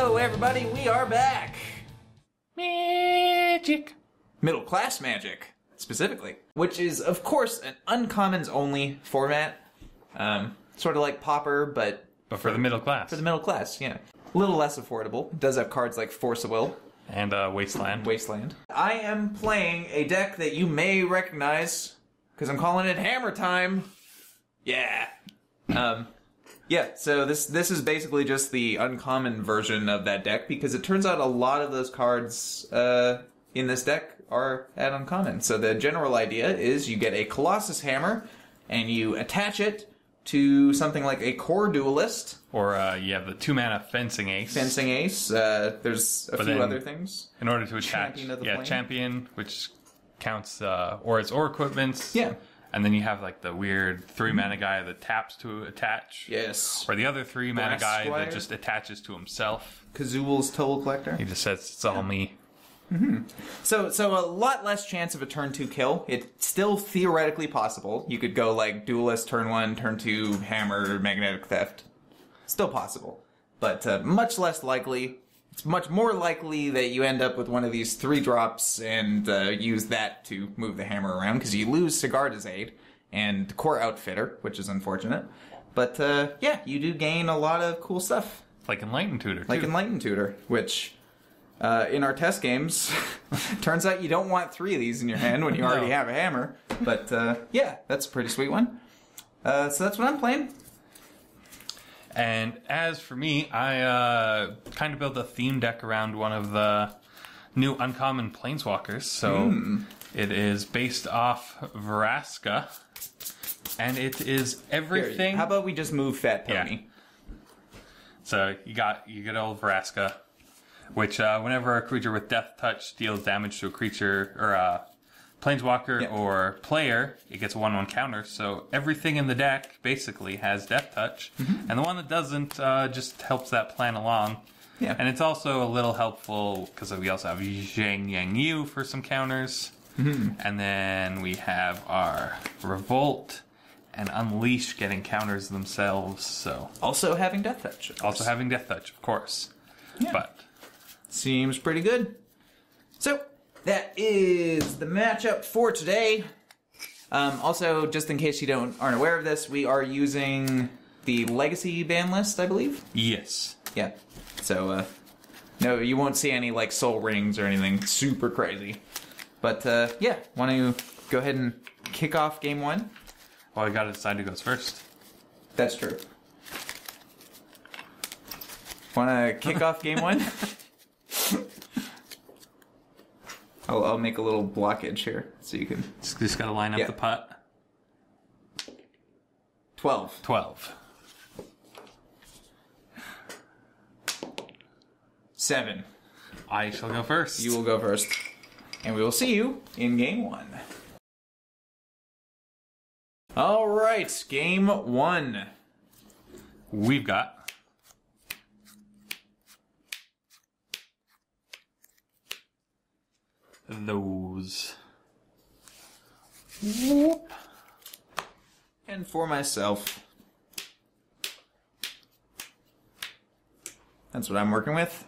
Hello everybody, we are back! Magic! Middle class magic, specifically. Which is, of course, an uncommons only format. Sort of like Pauper, but for the middle class. For the middle class, yeah. A little less affordable. It does have cards like Force of Will. And Wasteland. Wasteland. I am playing a deck that you may recognize, because I'm calling it Hammertime. Yeah. Yeah, so this is basically just the uncommon version of that deck, because it turns out a lot of those cards in this deck are at uncommon. So the general idea is you get a Colossus Hammer, and you attach it to something like a Kor Duelist. Or you have the 2-mana Fencing Ace. Fencing Ace. There's a few other things. In order to attach, Champion, which counts or its or equipments. Yeah. And then you have like the weird 3-mana guy that taps to attach. Yes. Or the other 3-mana guy Squire. that just attaches to himself. Kazul's Toll Collector. He just says, it's all me. Mm-hmm. So a lot less chance of a turn 2 kill. It's still theoretically possible. You could go like Duelist turn 1, turn 2, Hammer, Magnetic Theft. Still possible. But much less likely. It's much more likely that you end up with one of these 3-drops and use that to move the hammer around, because you lose Sigarda's Aid and Core Outfitter, which is unfortunate. But yeah, you do gain a lot of cool stuff. Like Enlightened Tutor, too. Like Enlightened Tutor, which in our test games, turns out you don't want 3 of these in your hand when you already have a hammer. But yeah, that's a pretty sweet one. So that's what I'm playing. And as for me, I kind of built a theme deck around one of the new uncommon planeswalkers. So it is based off Vraska, and it is everything. Here, how about we just move Fat Pony? Yeah. So you get old Vraska, which whenever a creature with Deathtouch deals damage to a creature or a planeswalker or player, it gets a 1/1 counter. So everything in the deck basically has Deathtouch, and the one that doesn't just helps that plan along. Yeah. And it's also a little helpful because we also have Zhang Yang Yu for some counters, and then we have our Revolt and Unleash getting counters themselves. So also having Deathtouch. Also having Deathtouch, of course. Yeah. But seems pretty good. So that is the matchup for today. Also, just in case you aren't aware of this, we are using the Legacy ban list, I believe. Yes. Yeah. So, no, you won't see any like Soul Rings or anything super crazy. But yeah, want to go ahead and kick off game 1? Well, I gotta decide who goes first. That's true. Want to kick off game 1? I'll make a little blockage here so you can. Just gotta line up the putt. 12. 12. 7. I shall go first. You will go first. And we will see you in game 1. Alright, game 1. We've got those. Whoop. And for myself, that's what I'm working with.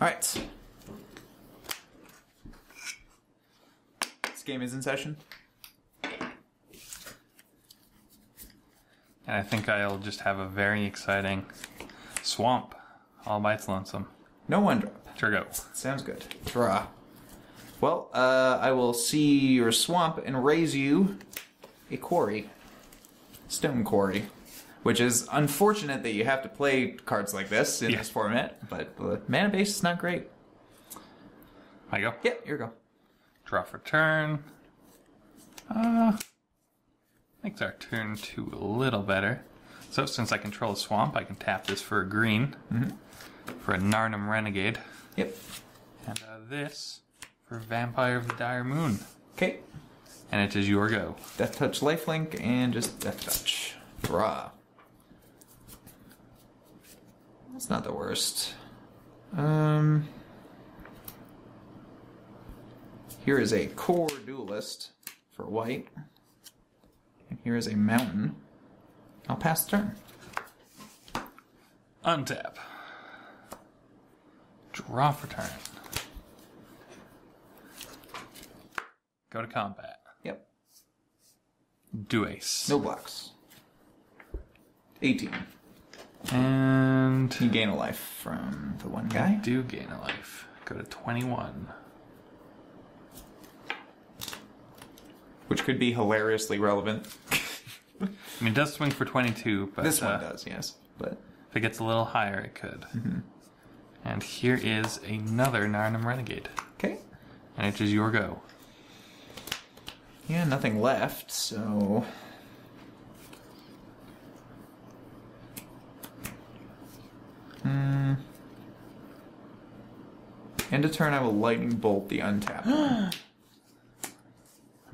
Alright. This game is in session. And I think I'll just have a very exciting swamp all by its lonesome. No one drop. Sure go. Sounds good. Draw. Well, I will see your swamp and raise you a quarry. Stone quarry. Which is unfortunate that you have to play cards like this in this format, but the mana base is not great. I go? Yeah, here we go. Draw for turn. Makes our turn 2 a little better. So since I control a swamp, I can tap this for a green. For a Narnum Renegade. Yep. And this for Vampire of the Dire Moon. Okay. And it is your go. Deathtouch lifelink and just Deathtouch. Draw. That's not the worst. Here is a Kor Duelist for white. And here is a mountain. I'll pass the turn. Untap. Draw for turn. Go to combat. Yep. Do ace. No blocks. 18. And you gain a life from the one guy. I do gain a life. Go to 21. Which could be hilariously relevant. I mean, it does swing for 22, but... This one does, yes. But if it gets a little higher, it could. Mm-hmm. And here is another Narnum Renegade. Okay. And it is your go. Yeah, nothing left, so... End of turn, I will lightning bolt the untap. Am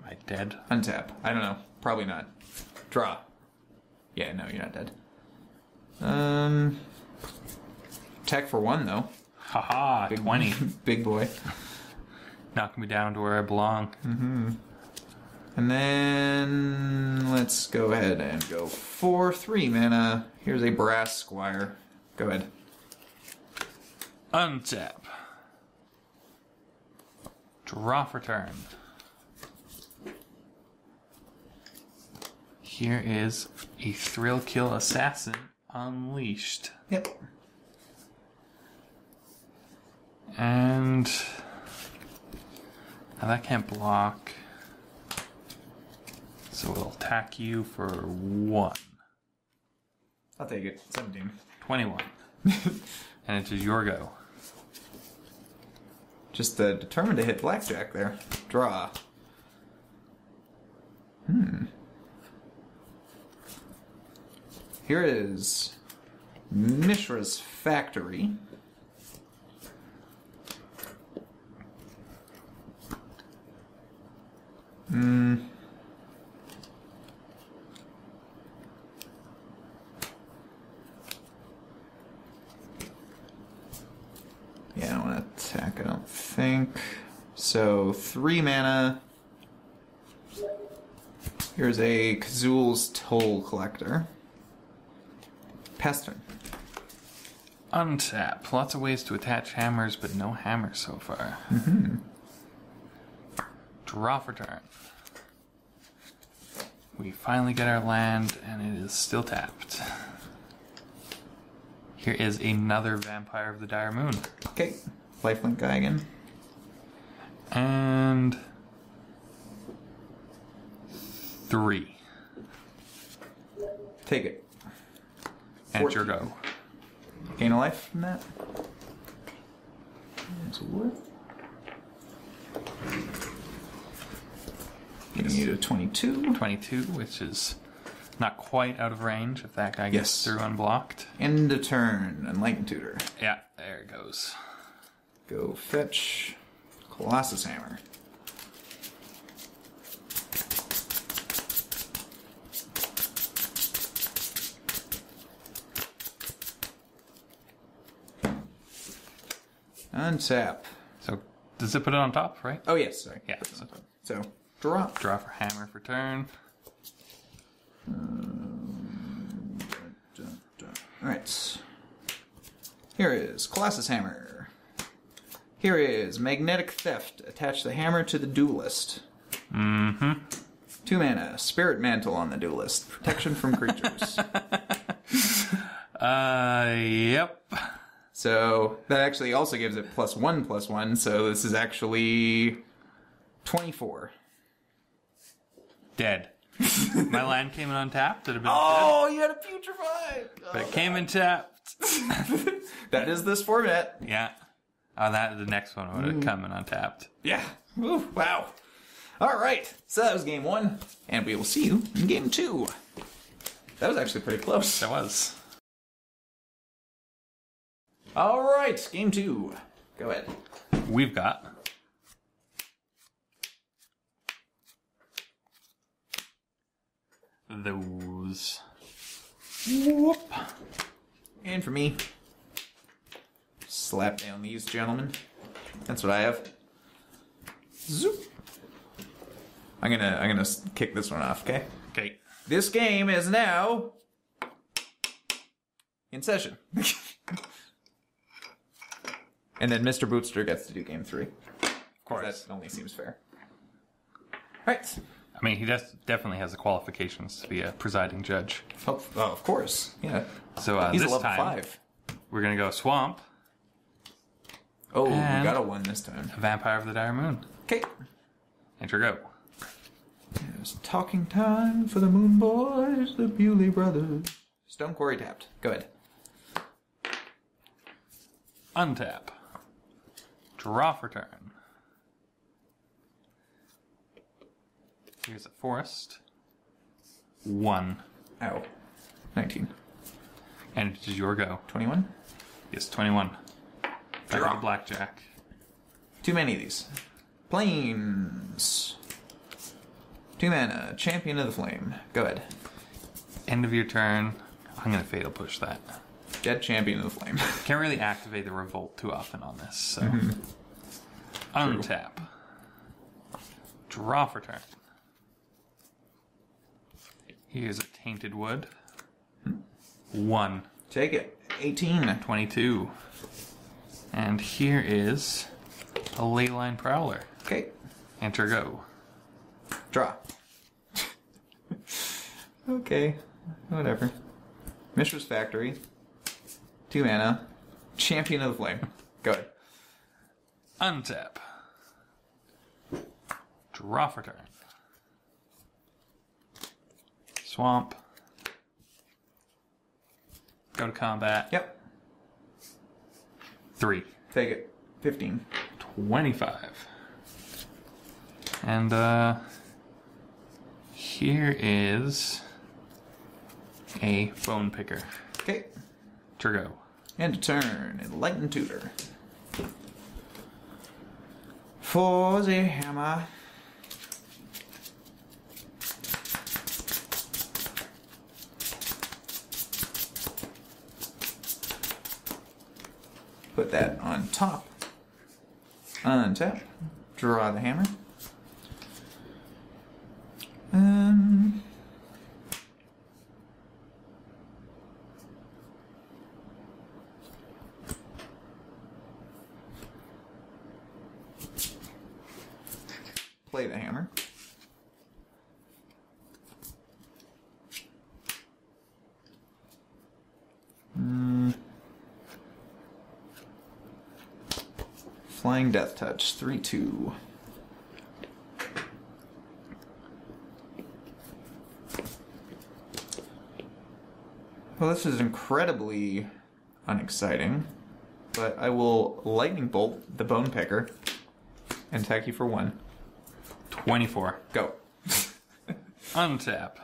I dead? Untap. I don't know. Probably not. Draw. Yeah, no, you're not dead. Attack for 1, though. Haha, Big 20. Big boy. Knock me down to where I belong. Mm-hmm. And then let's go ahead and go for 3 mana. Here's a Brass Squire. Go ahead. Untap. Draw for turn. Here is a Thrill Kill Assassin Unleashed. Yep. And now that can't block. So we'll attack you for 1. I'll take it. 17. 21. And it is your go. Just determined to hit blackjack there. Draw. Here is Mishra's Factory. Yeah, I don't want to attack, I don't think. So, 3 mana. Here's a Kazul's Toll Collector. Pass turn. Untap. Lots of ways to attach hammers, but no hammers so far. Draw for turn. We finally get our land, and it is still tapped. Here is another Vampire of the Dire Moon. Okay, lifelink guy again. And 3. Take it. And it's your go. Gain a life from that. That's a wood. Getting you to 22. 22, which is not quite out of range if that guy gets through unblocked. End of turn. Enlightened Tutor. Yeah, there it goes. Go fetch Colossus Hammer. Untap. So, does it put it on top, right? Oh, yes, sorry. Yeah. So, draw. Draw for hammer for turn. Alright. Here is Colossus Hammer. Here is Magnetic Theft. Attach the hammer to the Duelist. 2 mana. Spirit Mantle on the Duelist. Protection from creatures. Yep. So, that actually also gives it +1/+1, so this is actually 24. Dead. My land came in untapped. It'd have been Oh, you had a putrefy! but it came in tapped. That is this format. Yeah. Oh, the next one would have come in untapped. Yeah. Ooh, wow. All right. So that was game 1, and we will see you in game 2. That was actually pretty close. That was. All right, game 2. Go ahead. We've got those. Whoop. And for me, slap down these gentlemen. That's what I have. Zoop. I'm gonna kick this one off, okay? Okay. This game is now in session. And then Mr. Bootster gets to do game 3. Of course. That only seems fair. Right. I mean, he definitely has the qualifications to be a presiding judge. Oh, of course. Yeah. So He's this a level time, 5. we're going to go Swamp. Oh, And- we got a 1 this time. Vampire of the Dire Moon. Okay. Enter go. It's talking time for the Moon Boys, the Bewley Brothers. Stone Quarry tapped. Go ahead. Untap. Draw for turn. Here's a forest. 1. Ow. 19. And it is your go. 21. Yes, 21. Back Draw. to the blackjack. Too many of these. Plains. 2 mana. Champion of the Flame. Go ahead. End of your turn. I'm going to Fatal Push that. Get Champion of the Flame. Can't really activate the Revolt too often on this, so. Untap. Draw for turn. Here's a Tainted Wood. 1. Take it. 18. 22. And here is a Leyline Prowler. Okay. Enter go. Draw. Okay. Whatever. Mishra's Factory. 2 mana. Champion of the Flame. Go ahead. Untap. Draw for turn. Swamp. Go to combat. Yep. 3. Take it. 15. 25. And here is a Bone Picker. Okay. Turgo. End of turn. Enlightened Tutor. For the hammer. Put that on top. Untap. Draw the hammer. Play the hammer. Flying Deathtouch, 3/2. Well, this is incredibly unexciting, but I will Lightning Bolt the Bone Picker and attack you for 1. 24. Go. Untap.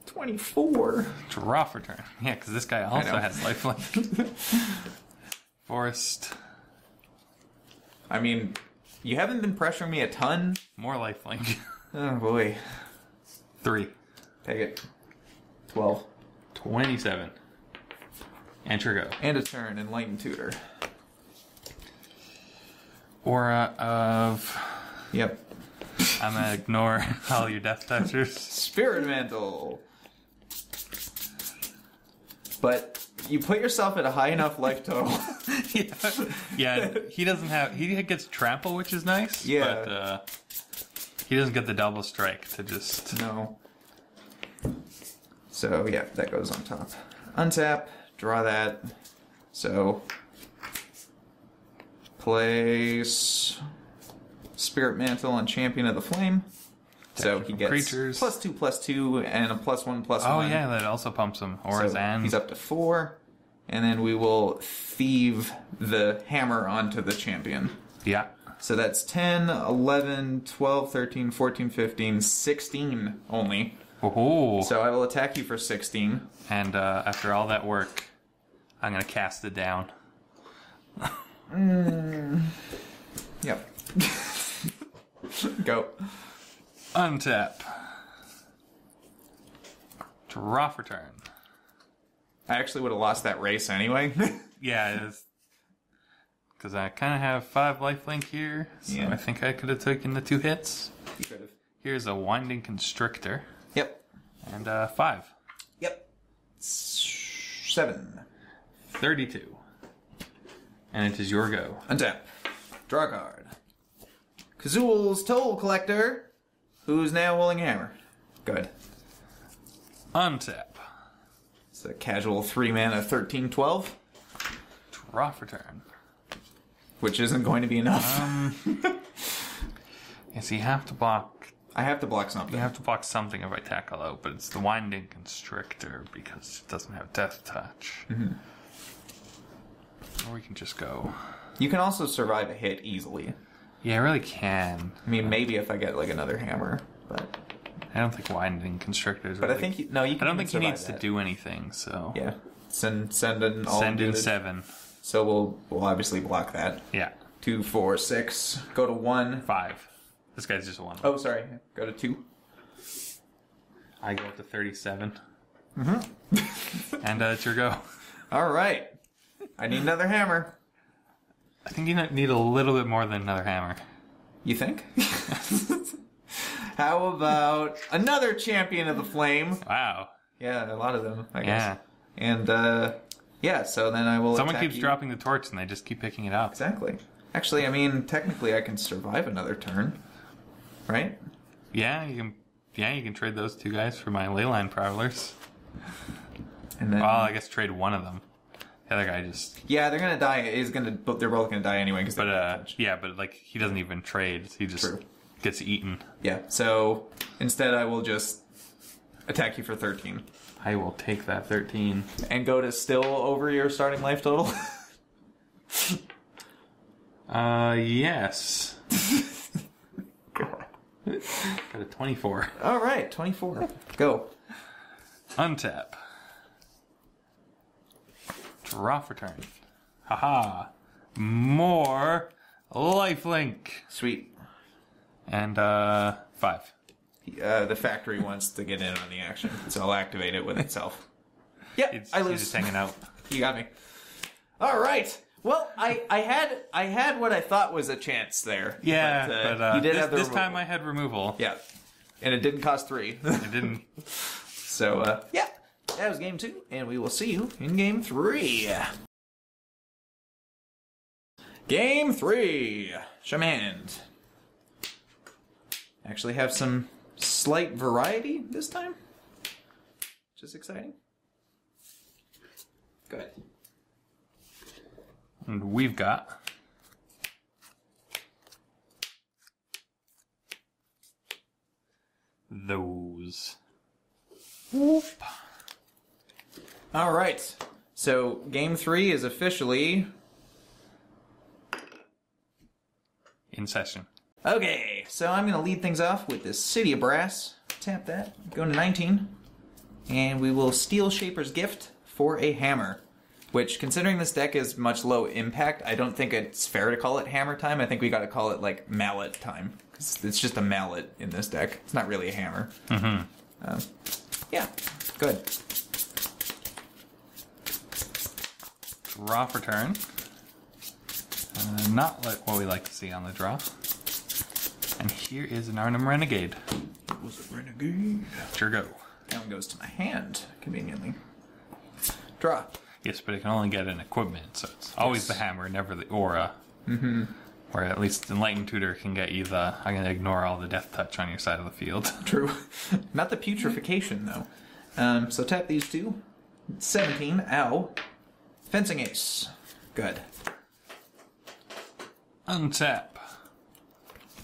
24. Draw for turn. Yeah, because this guy also know. has lifelink. Forest. I mean, you haven't been pressuring me a ton. More lifelink. Oh boy. 3. Take it. 12. 27. Enter go. And a turn, Enlightened Tutor. Aura of... Yep. I'm gonna ignore all your Death Touchers. Spirit Mantle. But you put yourself at a high enough life total. Yeah, he doesn't have... He gets Trample, which is nice. Yeah. But he doesn't get the double strike to just... No. So, yeah, that goes on top. Untap, draw that. So, place Spirit Mantle on Champion of the Flame. So he gets creatures. +2/+2 and a +1/+1. Oh, yeah, that also pumps him. Aura's So and... he's up to 4. And then we will thieve the hammer onto the champion. Yeah. So that's 10, 11, 12, 13, 14, 15, 16 only. Oh. So I will attack you for 16. And after all that work, I'm going to cast it down. Yep. Go. Untap. Draw for turn. I actually would have lost that race anyway. Yeah, it is. Because I kind of have 5 lifelink here, so Yeah. I think I could have taken the 2 hits. You could have. Here's a Winding Constrictor. Yep. And 5. Yep. 7. 32. And it is your go. Untap. Draw a card. Kazul's Toll Collector, who's now holding a hammer. Good. Untap. It's a casual 3-mana 13/12. Draw for turn. Which isn't going to be enough. Yes, you have to block. I have to block something. You have to block something if I tackle out, but it's the Winding Constrictor because it doesn't have Deathtouch. Or we can just go. You can also survive a hit easily. Yeah, I really can. I mean, maybe if I get like another hammer, but I don't think Winding Constrictors. But really... I think you can. I don't think he needs to do anything. So yeah, send in all. Send in 7. So we'll obviously block that. Yeah. 2, 4, 6. Go to 1. 5. This guy's just 1. Oh, sorry. Go to 2. I go up to 37. And it's your go. All right. I need another hammer. I think you need a little bit more than another hammer. You think? How about another Champion of the Flame? Wow. Yeah, a lot of them, I guess. Yeah. And, yeah, so then I will Someone attack keeps dropping the torch and they just keep picking it up. Exactly. Actually, I mean, technically I can survive another turn. Right? Yeah, you can trade those 2 guys for my Leyline Prowlers. And then... Well, I guess trade one of them. The other guy just... Yeah, they're gonna die. They're both gonna die anyway. Yeah, but like, he doesn't even trade. He just gets eaten. Yeah, so instead I will just attack you for 13. I will take that 13. And go to still over your starting life total? Yes. Got a 24. Alright, 24. Go. Untap. Draw for turn. Haha. More lifelink. Sweet. And 5. The factory wants to get in on the action, so I'll activate it with itself. Yeah, I lose. He's just hanging out. You got me. All right. Well, I had what I thought was a chance there. Yeah, but you did have the this removal. time I had removal. Yeah, and it didn't cost 3. It didn't. So yeah, that was game 2, and we will see you in game 3. Game 3. Shemand. Actually have some slight variety this time, which is exciting. Go ahead. And we've got those. Whoop. All right. So game 3 is officially In session. okay. So I'm going to lead things off with this City of Brass. Tap that. Go to 19. And we will steal Shaper's Gift for a hammer. Which, considering this deck is much low impact, I don't think it's fair to call it Hammertime. I think we got to call it, like, Mallet Time. Because it's just a mallet in this deck. It's not really a hammer. Yeah, good. Draw for turn. Not like what we like to see on the draw. And here is an Arnhem Renegade. It was a renegade. Sure go. That one goes to my hand, conveniently. Draw. Yes, but it can only get an equipment, so it's always the hammer, never the aura. Or at least Enlightened Tutor can get you the, I'm going to ignore all the Deathtouch on your side of the field. True. Not the putrefaction, though. So tap these 2. 17. Ow. Fencing Ace. Good. Untap.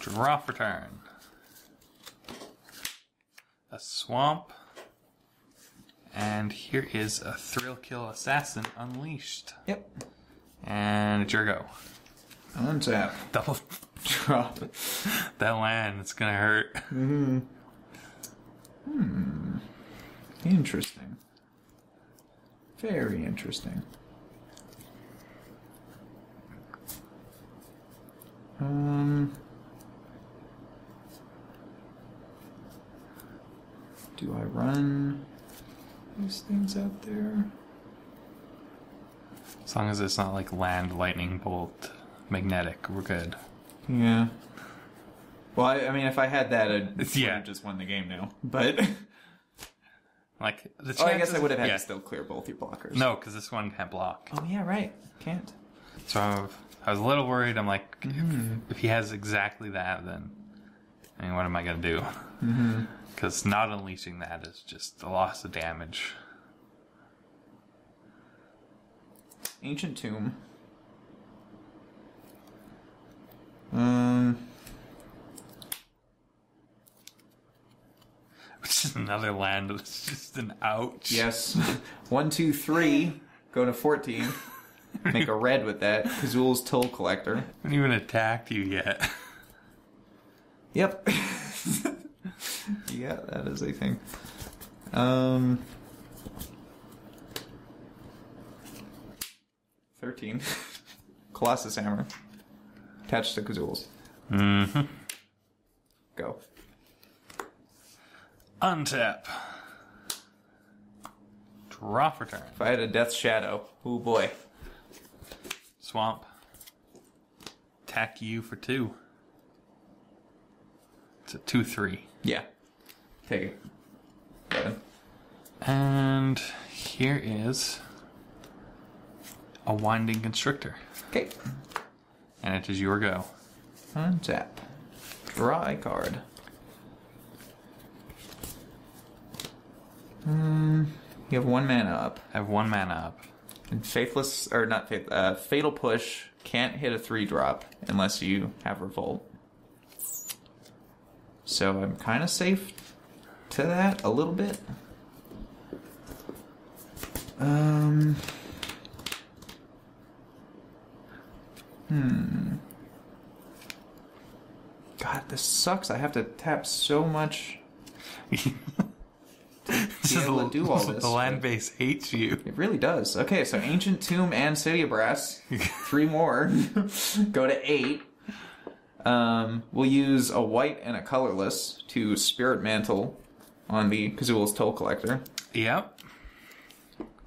Draw for turn. A swamp. And here is a Thrill Kill Assassin Unleashed. Yep. And it's your go. Untap. Double Drop. that land, it's gonna hurt. Interesting. Very interesting. Do I run these things out there? As long as it's not like land, lightning bolt, magnetic, we're good. Yeah. Well, I mean, if I had that, I'd Yeah. have just won the game now. But Like the chances, Oh, I guess I would have had yeah. to still clear both your blockers. No, because this one can't block. Oh, yeah, right. Can't. So I was a little worried. I'm like, if he has exactly that, then I mean, what am I gonna do? Because not unleashing that is just a loss of damage. Ancient Tomb. Which is another land that's just an ouch. Yes. 1, 2, 3. Go to 14. Make a red with that. Kazul's Toll Collector. I haven't even attacked you yet. Yep. Yeah, that is a thing. 13. Colossus Hammer. Attached to Kazul's. Mm-hmm. Go. Untap. Draw for turn. If I had a Death Shadow, oh boy. Swamp. Attack you for 2. It's a 2/3. Yeah. Take it. Got it. And here is a Winding Constrictor. Okay. And it is your go. Untap. Draw a card. You have 1 mana up. I have 1 mana up. And Faithless, or not Fatal Push can't hit a 3-drop unless you have Revolt. So I'm kind of safe to that a little bit. God, this sucks. I have to tap so much to be able to do all this. The land base hates you. It really does. Okay, so Ancient Tomb and City of Brass. 3 more. Go to 8. We'll use a white and a colorless to Spirit Mantle on the Kazul's Toll Collector. Yep.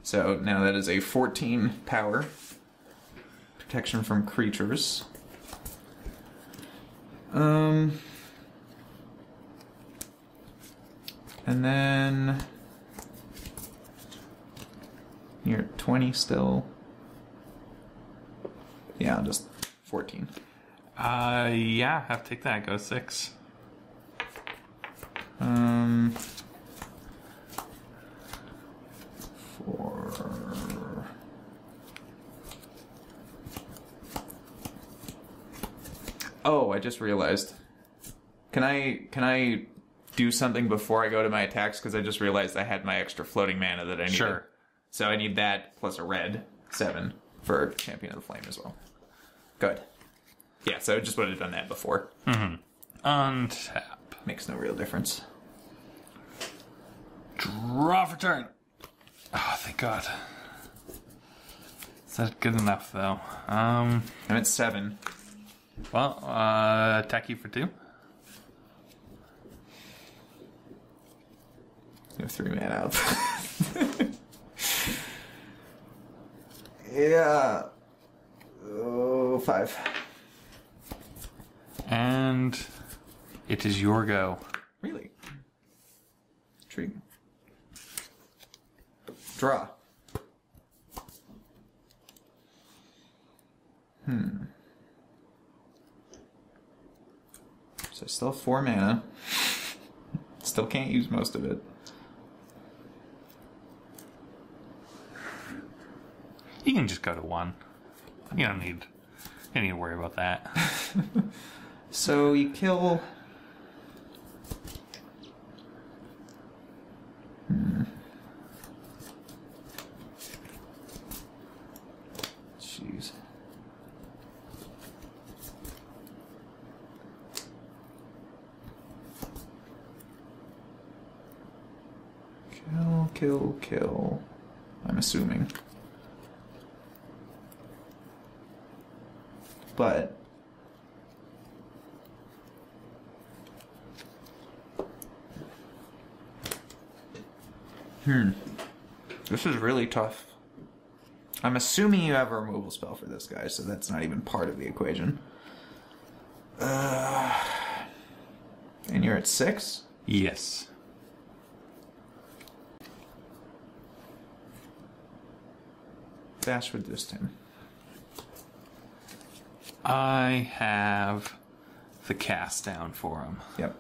So now that is a 14 power. Protection from creatures. And then you're at 20 still. Yeah, just 14. Yeah, have to take that. Go 6. Four. Oh, I just realized. Can I do something before I go to my attacks? Because I just realized I had my extra floating mana that I needed. Sure. So I need that plus a red 7 for Champion of the Flame as well. Good. Yeah, so I just would have done that before. Untap. Makes no real difference. Draw for turn. Oh, thank God. Is that good enough, though? I'm at 7. Well, attack you for 2. You have 3 mana up. Yeah. Oh, 5. And it is your go. Really? Intriguing. Draw. So I still have 4 mana. Still can't use most of it. You can just go to 1. You don't need to worry about that. So you kill... Jeez. Kill. I'm assuming. But... This is really tough. I'm assuming you have a removal spell for this guy, so that's not even part of the equation. And you're at 6? Yes. Bash would this time. I have the cast down for him. Yep.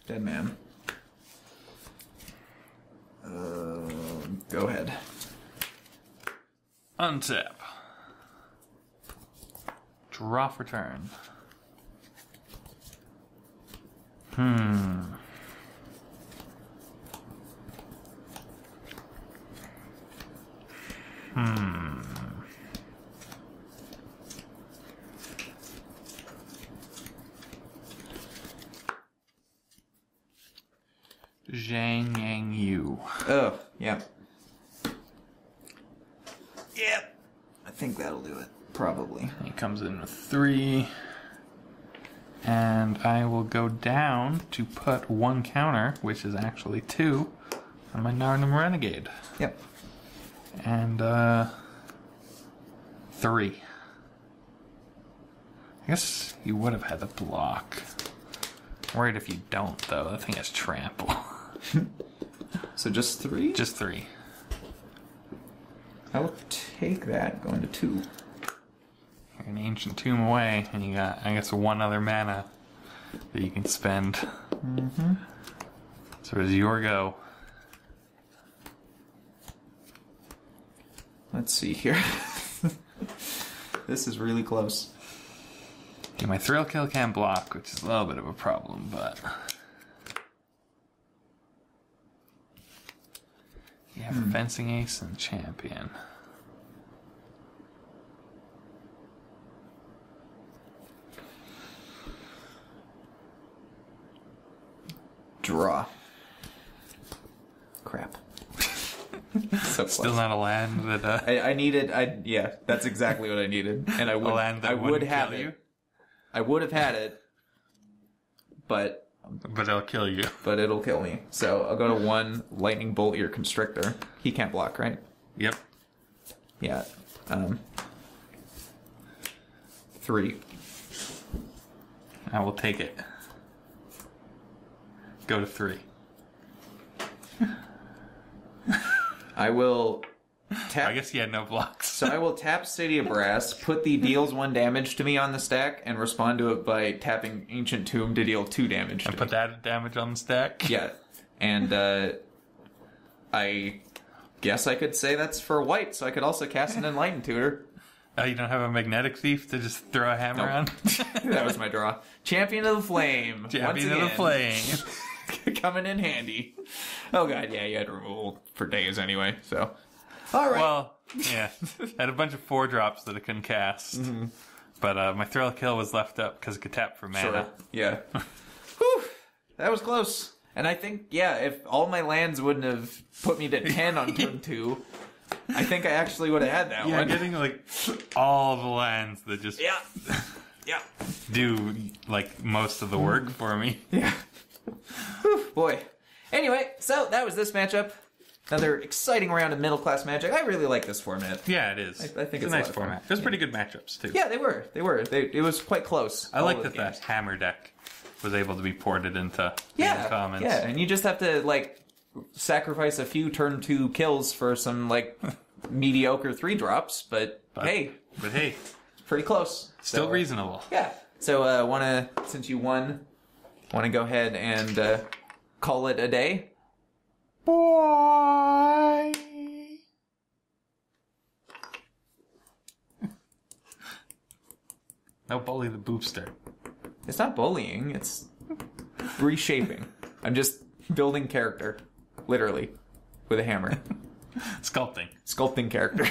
Dead man. Go ahead. Untap. Draw for turn. Zhang Yang Yu. Oh, yeah. Yep. I think that'll do it. Probably. He comes in with 3. And I will go down to put 1 counter, which is actually 2, on my Narnum Renegade. Yep. And, 3. I guess you would have had to block. Worried if you don't, though. That thing has trample. So just 3? Just 3. I will take that, going to 2. You're an Ancient Tomb away, and you got, I guess, 1 other mana that you can spend. So it's your go. Let's see here. This is really close. Yeah, my Thrill Kill can't block, which is a little bit of a problem, but... You have Fencing Ace and Champion. Draw. Crap. So Still close. not a land that... I needed... yeah, that's exactly what I needed. And I would, a land that I would wouldn't have kill it. you? I would have had it, but it'll kill you. But it'll kill me. So I'll go to 1 Lightning Bolt your Constrictor. He can't block, right? Yep. Yeah. 3. I will take it. Go to 3. I will tap. I guess he had no blocks. So I will tap City of Brass, put the deals 1 damage to me on the stack, and respond to it by tapping Ancient Tomb to deal 2 damage to And put me. that damage on the stack? Yeah. And I guess I could say that's for white, so I could also cast an Enlightened Tutor. Oh, you don't have a Magnetic Thief to just throw a hammer on? That was my draw. Champion of the Flame. Champion of the Flame. Coming in handy. Oh god, yeah, you had removal for days anyway, so. Alright. Well, yeah. I had a bunch of 4-drops that I couldn't cast. But my Thrill Kill was left up because it could tap for mana. Sure. Yeah. Whew. That was close. And I think, yeah, if all my lands wouldn't have put me to 10 on turn 2, I think I actually would have had that one. Getting, like, all the lands that just Yeah. do, like, most of the work for me. Yeah. Whew, boy. Anyway, so that was this matchup. Another exciting round of middle-class Magic. I really like this format. Yeah, it is. I think it's a it's nice a lot of fun. format. There's pretty good matchups, too. Yeah, they were. It was quite close. I like that the Hammer deck was able to be ported into Commons. Yeah, and you just have to, like, sacrifice a few turn 2 kills for some, like, mediocre 3-drops, but hey. But hey. Pretty close. Still So, reasonable. Yeah. So, since you won, wanna go ahead and call it a day? Boy. No bully the boopster. It's not bullying, it's reshaping. I'm just building character. Literally. With a hammer. Sculpting. Sculpting character.